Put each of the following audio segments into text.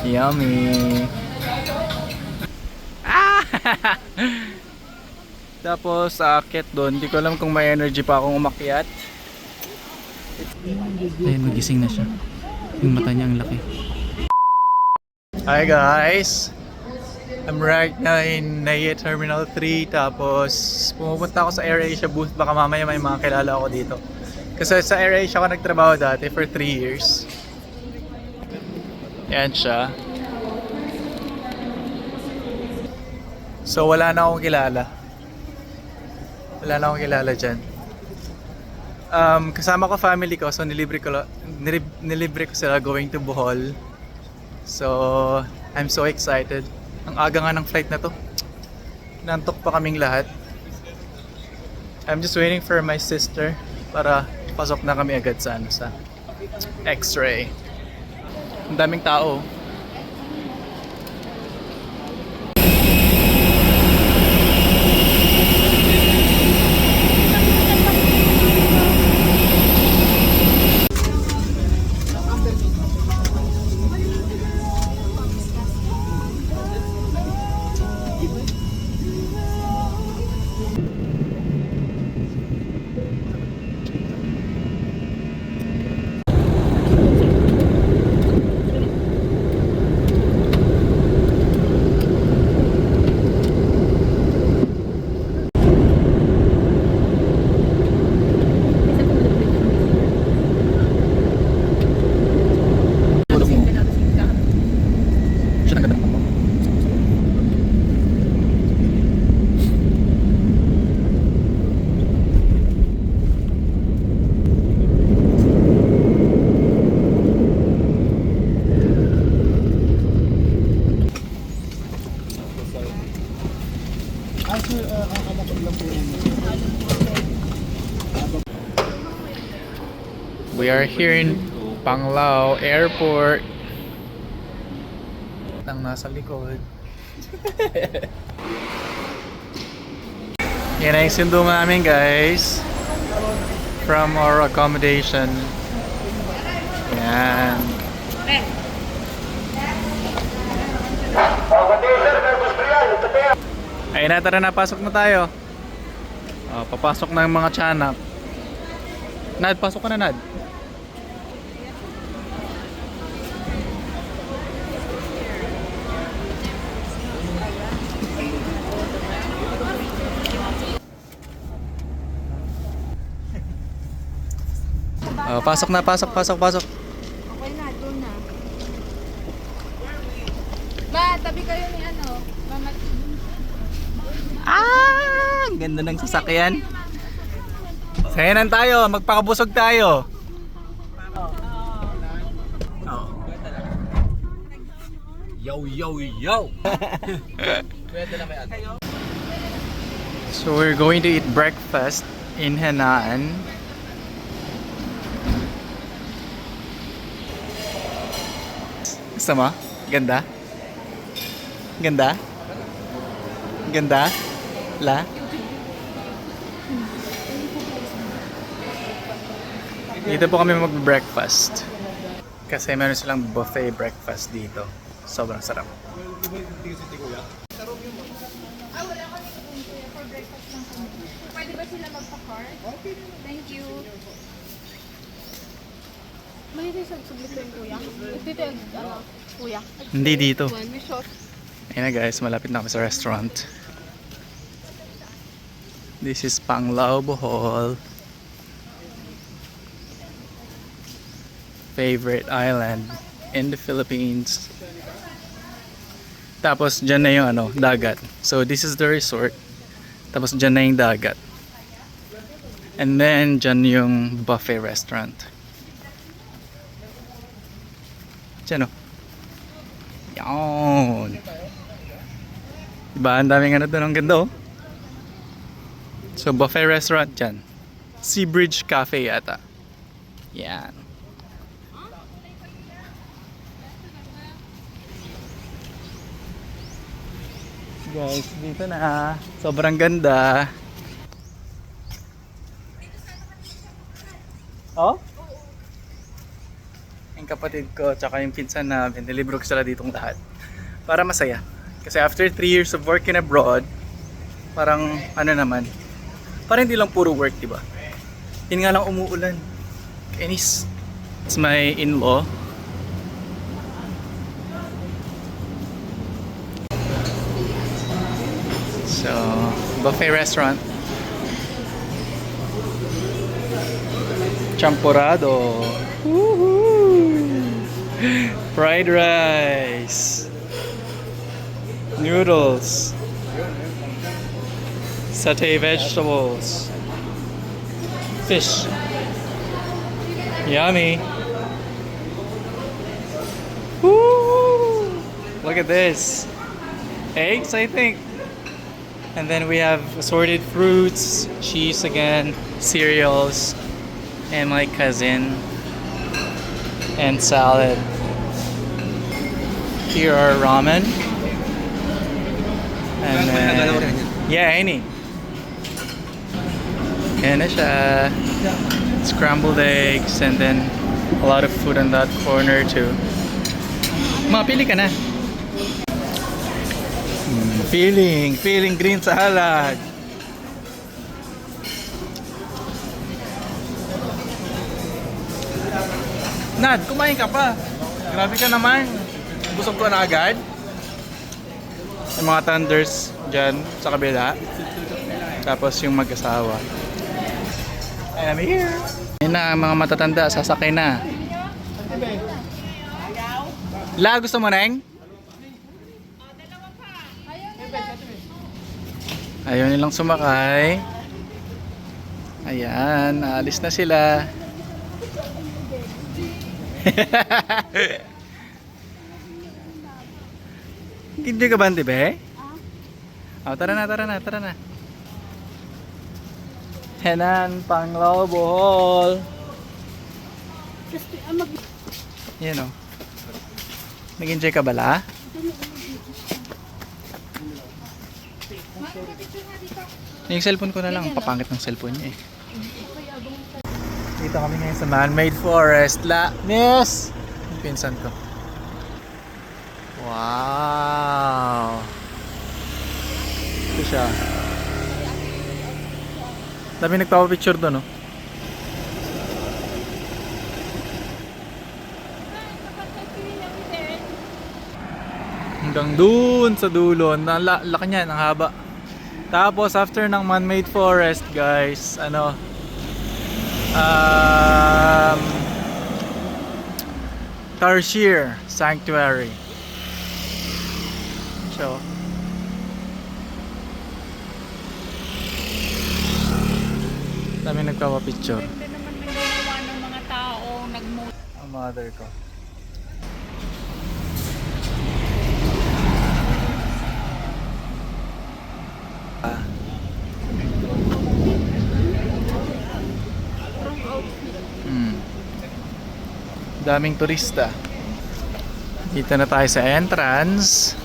Yummy. Ah! Tapos aakyat doon. Hindi ko alam kung may energy pa akong umakyat. Ayun, magising na siya. Yung mata niya ang laki. Hi guys! I'm right now in Naiya Terminal 3. Tapos pumupunta ako sa AirAsia booth. Baka mamaya may mga kilala ako dito. Kasi sa AirAsia ako nagtrabaho dati for 3 years. Yan siya. So wala na akong kilala. Wala na akong kilala dyan. Kasama ko family ko, so nilibre ko sila going to Bohol. So I'm so excited. Ang aga nga ng flight na to. Nantok pa kaming lahat. I'm just waiting for my sister para pasok na kami agad sa X-ray. Ang daming tao. We are here in Panglao Airport. Ang nasa likod. Yan ang sundo namin guys. From our accommodation. Yan. Ayun na, tara na, pasok na tayo. Papasok na yung mga tiyanak. Nad, pasok ka na, Nad. Pasok na, pasok. Okay na, doon na. Ba, tabi kayo ni Mama. Ang ganda ng sasakyan. Sayanan tayo, magpakabusog tayo. Yo. So we're going to eat breakfast in Henan. Gusto mo? Ganda? La? Dito po kami mag-breakfast. Kasi meron silang buffet breakfast dito. Sobrang sarap. Pwede ba sila magpa-card? Okay. Thank you. May saglit ko yung kuya. Dito kuya. Hindi dito. May shot. Ayun na guys, malapit na kami sa restaurant. This is Panglao, Bohol. Favorite island in the Philippines. Tapos dyan na yung dagat. So this is the resort. Tapos dyan na yung dagat. And then dyan yung buffet restaurant. Dyan Yan. Diba? Ang daming doon. Ang ganda So buffet restaurant dyan. Seabridge Cafe yata. Yan. Guys, dito na. Sobrang ganda. Oh? Ang kapatid ko tsaka yung pinsan namin, nilibro ko sila ditong lahat. Para masaya. Kasi after 3 years of working abroad, parang ano naman, parang hindi lang puro work, di ba? Yun nga lang umuulan. Kainis. It's my in-law. So, buffet restaurant. Champurrado. Woohoo! Fried rice. Noodles. Sauté vegetables. Fish. Yummy. Woo! Look at this. Eggs, I think. And then we have assorted fruits, cheese again, cereals, and my cousin, and salad. Here are ramen. And then, yeah, any. Yan na siya. Scrambled eggs, and then a lot of food on that corner too. Mapili ka na. Feeling green salad. Nad, kumain ka pa. Grabe ka naman. Busog ko na agad. Yung mga thunders dyan sa kabila. Tapos yung mag-asawa. I am here. Yun na, mga matatanda, sasakay na. La, gusto mo, Neng? Ayaw nilang sumakay. Ayan, aalis na sila. Hindi ka ba, di ba? Oh, tara na. Henan, Panglao, Bohol. Yan o. Nag-enjoy ka bala? Yung cellphone ko na lang, papangit ng cellphone niya eh. Dito kami ngayon sa man-made forest. Miss! Yung pinsan ko. Wow! Ito siya. Dami nagpapapicture doon, no? Hanggang dun sa dulo. Laki niya, ang haba. Tapos after ng man-made forest, guys, Tarsier Sanctuary. So, dami nagpapapicture. Ganda naman ng ginawa ng mga tao nag-move. Ang mother ko. Daming turista. Dito na tayo sa entrance.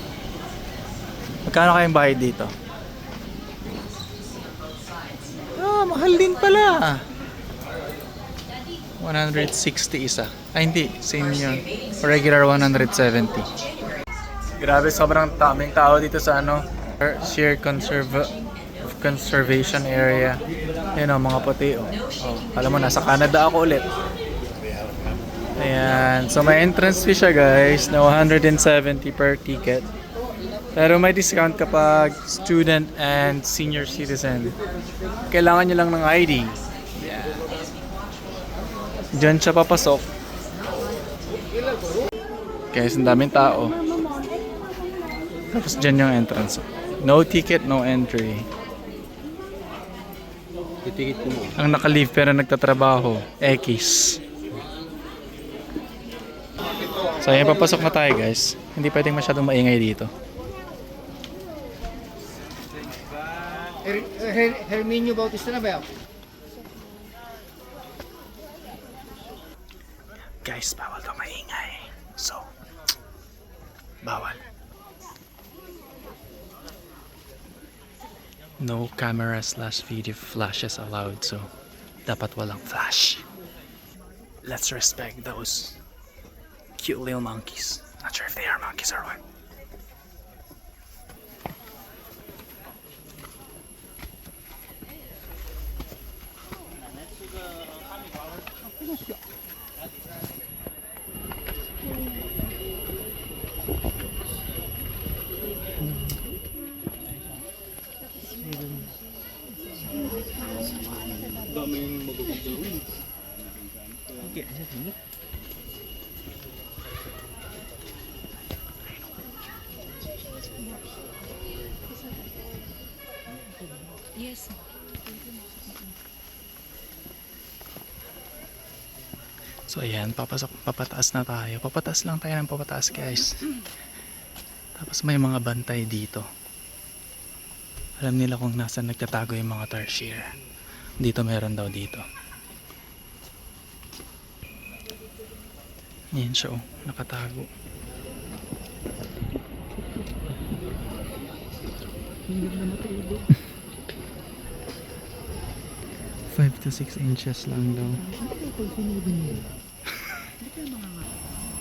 Magkano kayong bayad dito? Mahal din pala. 160 isa. Ay hindi, same yun. Regular 170. Grabe, sobrang daming tao dito sa sheer conservation area. Yan o, mga puti. Alam mo, nasa Canada ako ulit. Ayan. So may entrance fee siya, guys, na 170 per ticket. Pero may discount kapag student and senior citizen. Kailangan nyo lang ng ID. Yeah. Diyan siya papasok. Guys, ang daming tao. Tapos dyan yung entrance. No ticket, no entry. Ang naka-leave pero nagtatrabaho, X. So ayan, papasok na tayo, guys. Hindi pwedeng masyadong maingay dito. Herminio Bautista na ba? Guys, bawal daw maingay. So, bawal. No camera/video flashes allowed, so dapat walang flash. Let's respect those cute little monkeys. Not sure if they are monkeys or what. Yes. So ayan, papataas na tayo. Papataas lang tayo ng papataas guys. Tapos may mga bantay dito. Alam nila kung nasaan nagtatago yung mga tarsier. Dito meron daw dito. Yan siya oh, nakatago. Hindi na matulog. 5 to 6 inches lang daw.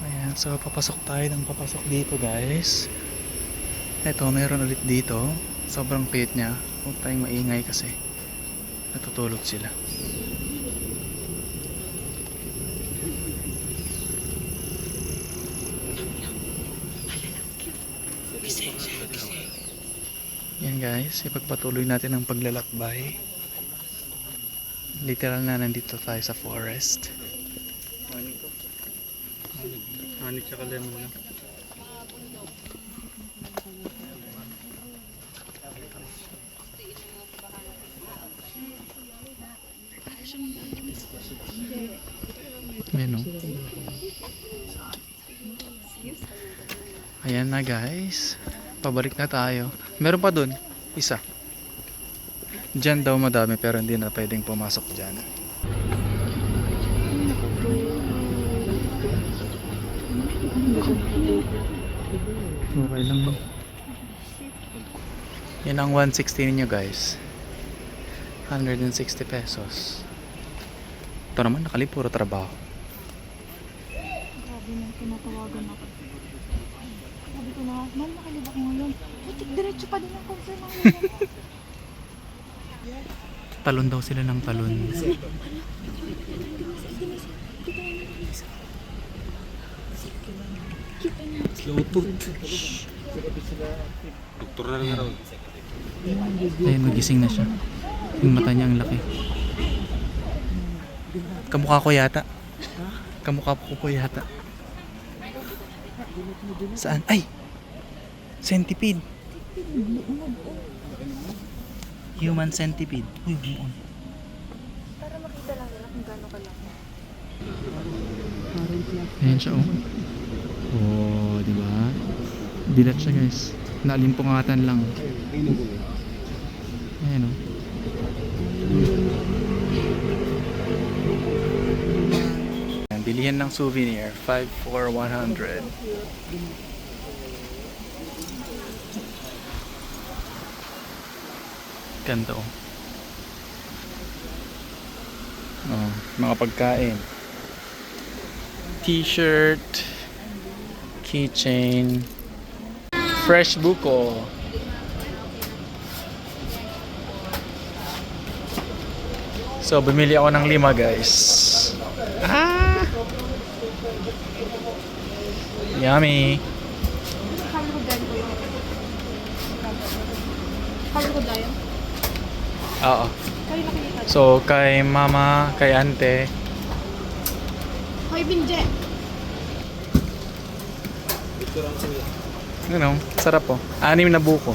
Ayan, so papasok tayo ng papasok dito guys. Ito, meron ulit dito. Sobrang cute niya. Huwag tayong maingay kasi natutulog sila. Yan guys, ipagpatuloy natin ang paglalakbay. Literal na nandito tayo sa forest. Honey tsaka lemon lang. Ayan o. Ayan na guys. Pabalik na tayo. Meron pa dun. Isa. Diyan daw madami pero hindi na pwedeng pumasok dyan. Okay lang. Yan ang 160 ninyo guys. 160 pesos. Ito naman nakali puro trabaho. Grabe nang tinatawagan ako. Sabi ko na, ma'am, nakalibak mo ngayon. Putik, diretso pa din ang concern ng ngayon. Talon daw sila ng talon. Doktor na lang raw. Ayun, magising na siya. Yung mata niya ang laki. Kamukha ko yata. Kamukha ko yata. Saan? Ay! Centipede. Human centipede. Uy, buon. Para makita lang nila kung gano'n kalaki. Ayan siya oh. Oh, di ba? Dilat siya guys. Nalimpungatan lang. Ayan oh. Ayan, bilihan ng souvenir. 5 for 100. Ganda oh. Oh, mga pagkain. T-shirt, keychain, fresh buko. So, bumili ako ng 5 guys. Ah! Yummy! Halugan ko yun. Halugan yun? Oo. Kayo nakikita. So, kay mama, kay ante. Hoy, Binje! Ano, sarap po. 6 na buko.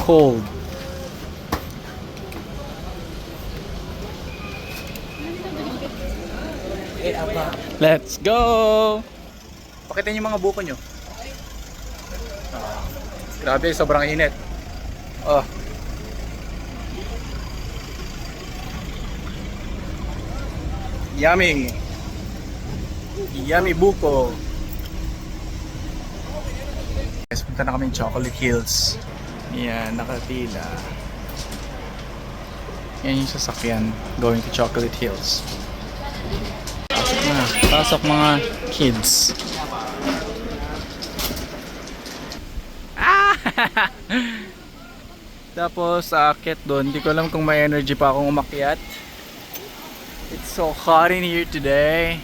Cold. Let's go! Pakita niyo yung mga buko nyo. Grabe, sobrang init. Oh. Yummy! Yummy buko! Guys, punta na kami Chocolate Hills. Yan, nakatila. Yan yung sasakyan. Going to Chocolate Hills. Pasok na. Pasok mga kids. Tapos aakyat doon. Hindi ko alam kung may energy pa akong umakyat. It's so hot in here today.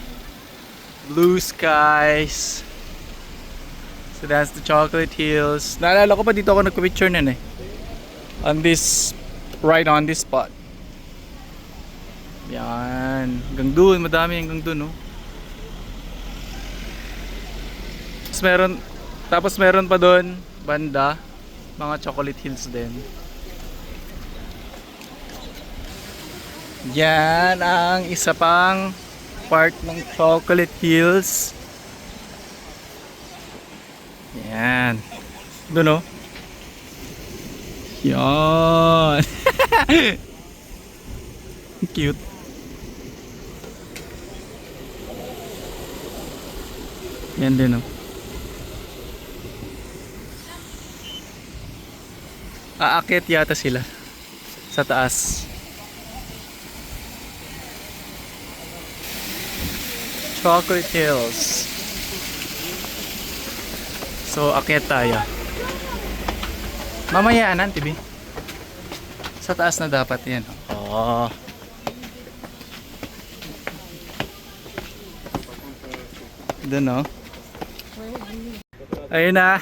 Blue skies. So that's the Chocolate Hills. Naalala ko pa dito ako nagpicture nun eh. Right on this spot. Yan. Hanggang doon. Madami hanggang doon, no? Tapos meron pa doon, banda, mga Chocolate Hills din. Yan ang isa pang part ng Chocolate Hills. Yan. Doon, oh. Yan. Cute. Yan din, oh. Aakyat yata sila sa taas. Chocolate Hills. So, akyat tayo. Mamaya na, tibi. Sa taas na dapat yan. Oh. Doon, oh. Ayun na.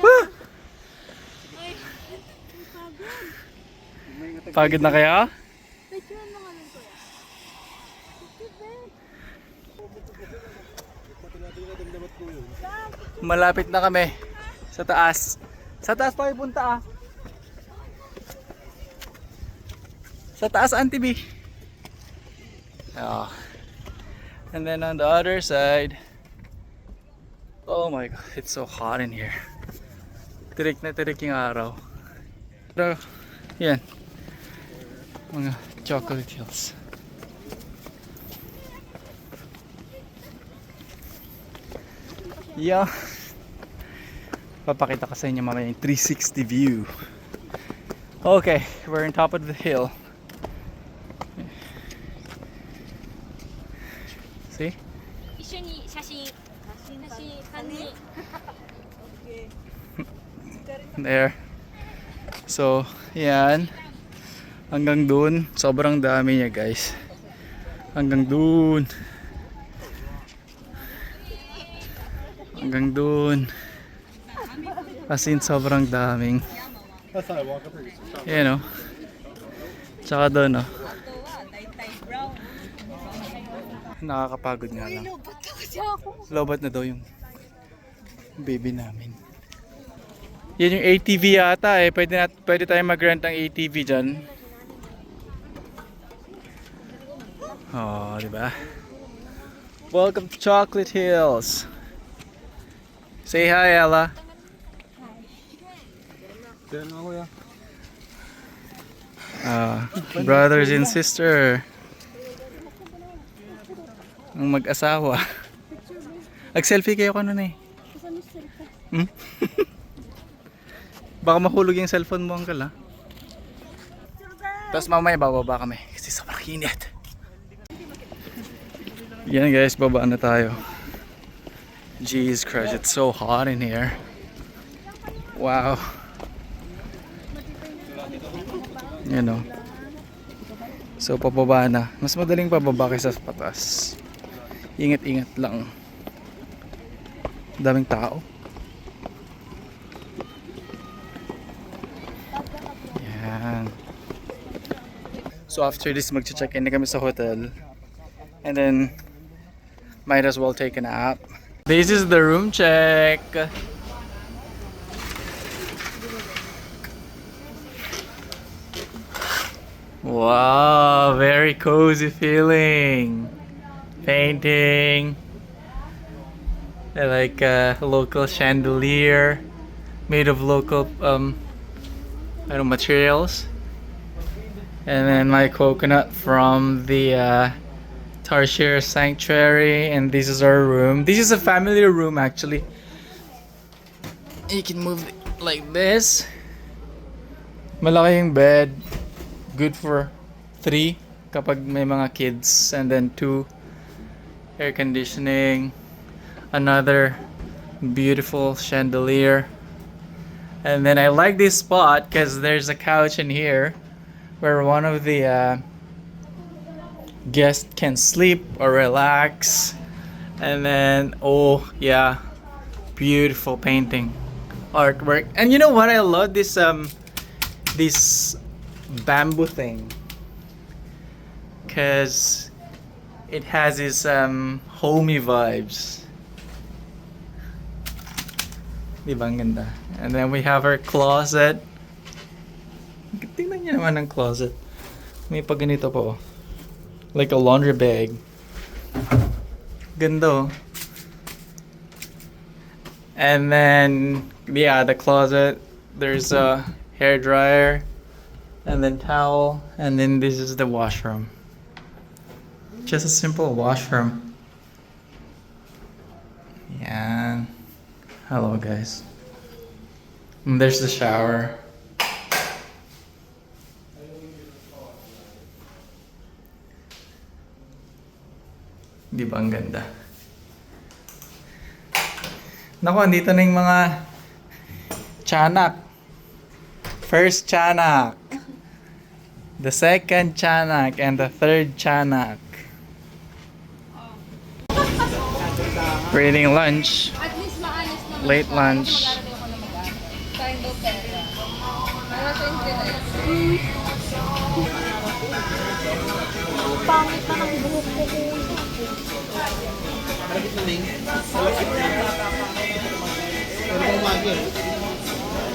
Woo! Pagod na kayo? Malapit na kami sa taas. Sa taas tayo punta, ah. Sa taas, Auntie B. Oh. And then on the other side. Oh my god, it's so hot in here. Tirik na tirik yung araw. Pero, yan. Mga Chocolate Hills. Yeah. Papakita ko sa inyo mamaya yung 360 view. Okay, we're on top of the hill. See? There. So, yan. Hanggang dun, sobrang dami niya, guys. Hanggang dun. Hanggang dun. As in, sobrang daming. Yan, oh. Tsaka dun, oh. Nakakapagod nga lang. Lobat na daw yung baby namin. Yan yung ATV yata eh. Pwede tayo mag-rent ng ATV dyan. Oh, diba? Welcome to Chocolate Hills. Say hi, Ella. Brothers and sister. Ang mag-asawa. Ag-selfie kayo kanina eh. Hmm? Baka mahulog yung cellphone mo, uncle, ha? Tapos mamaya bababa kami kasi sobrang init. Yan guys, baba na tayo. Jeez Christ, it's so hot in here. Wow. You know. So pababa na. Mas madaling pababa kaysa sa patas. Ingat-ingat lang. Daming tao. Yan. So after this, mag-check-in na kami sa hotel. And then might as well take a nap. This is the room check. Wow, very cozy feeling. Painting. I like a local chandelier made of local materials. And then my coconut from the Tarshir Sanctuary, and this is our room. This is a family room actually. You can move it like this. Malaki yung bed. Good for 3 kapag may mga kids, and then 2 air conditioning. Another beautiful chandelier. And then I like this spot because there's a couch in here where one of the guests can sleep or relax. And then, oh yeah, beautiful painting, artwork. And you know what? I love this this bamboo thing because it has this homey vibes. Diba ang ganda? And then we have our closet. Tingnan niyo naman ang closet. May pag ganito po. Like a laundry bag. Ganda oh. And then, yeah, the closet. There's a hair dryer. And then towel. And then this is the washroom. Just a simple washroom. Yeah. Hello guys. And there's the shower. Di ba ang ganda? Naku, andito na yung mga tiyanak. First tiyanak. The second tiyanak and the third tiyanak. We're eating lunch. At least maalis naman. Late lunch. Sayang daw pera. Para sa internet. Pangit na ng buhok ko.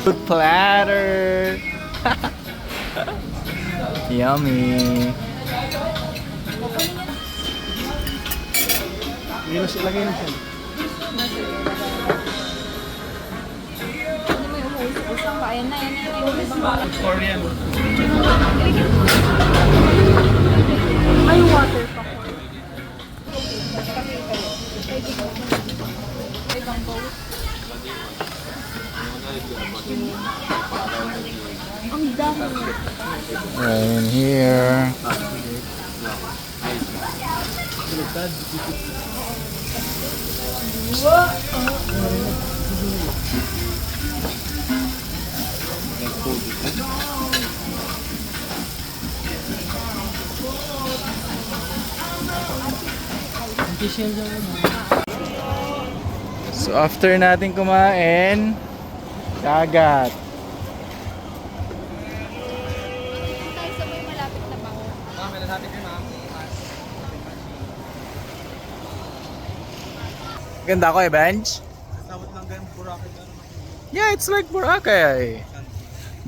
Food platter. Yummy. Ilagay na siya. Ano mo yung umuusok-usok ka? Ayan na, yan na, yan na yung ibang mga. Korean. Ay, water pa ko. Ibang boat. Ang dami. Right in here. So after natin kumain, dagat. Tayo sa may malapit na bang. Ganda ko eh, bench. Tawad lang ganun, Boracay na. Yeah, it's like Boracay.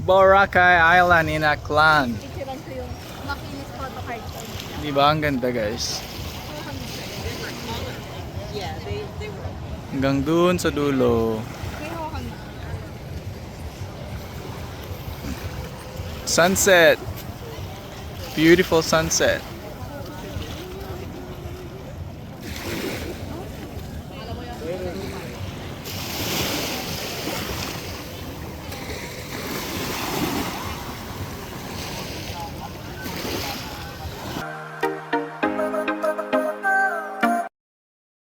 Boracay Island in Aklan. Picturean ko yung makinis photo card ko. Di ba ang ganda guys? Hanggang dun sa dulo. May hawakan mo. Sunset. Beautiful sunset.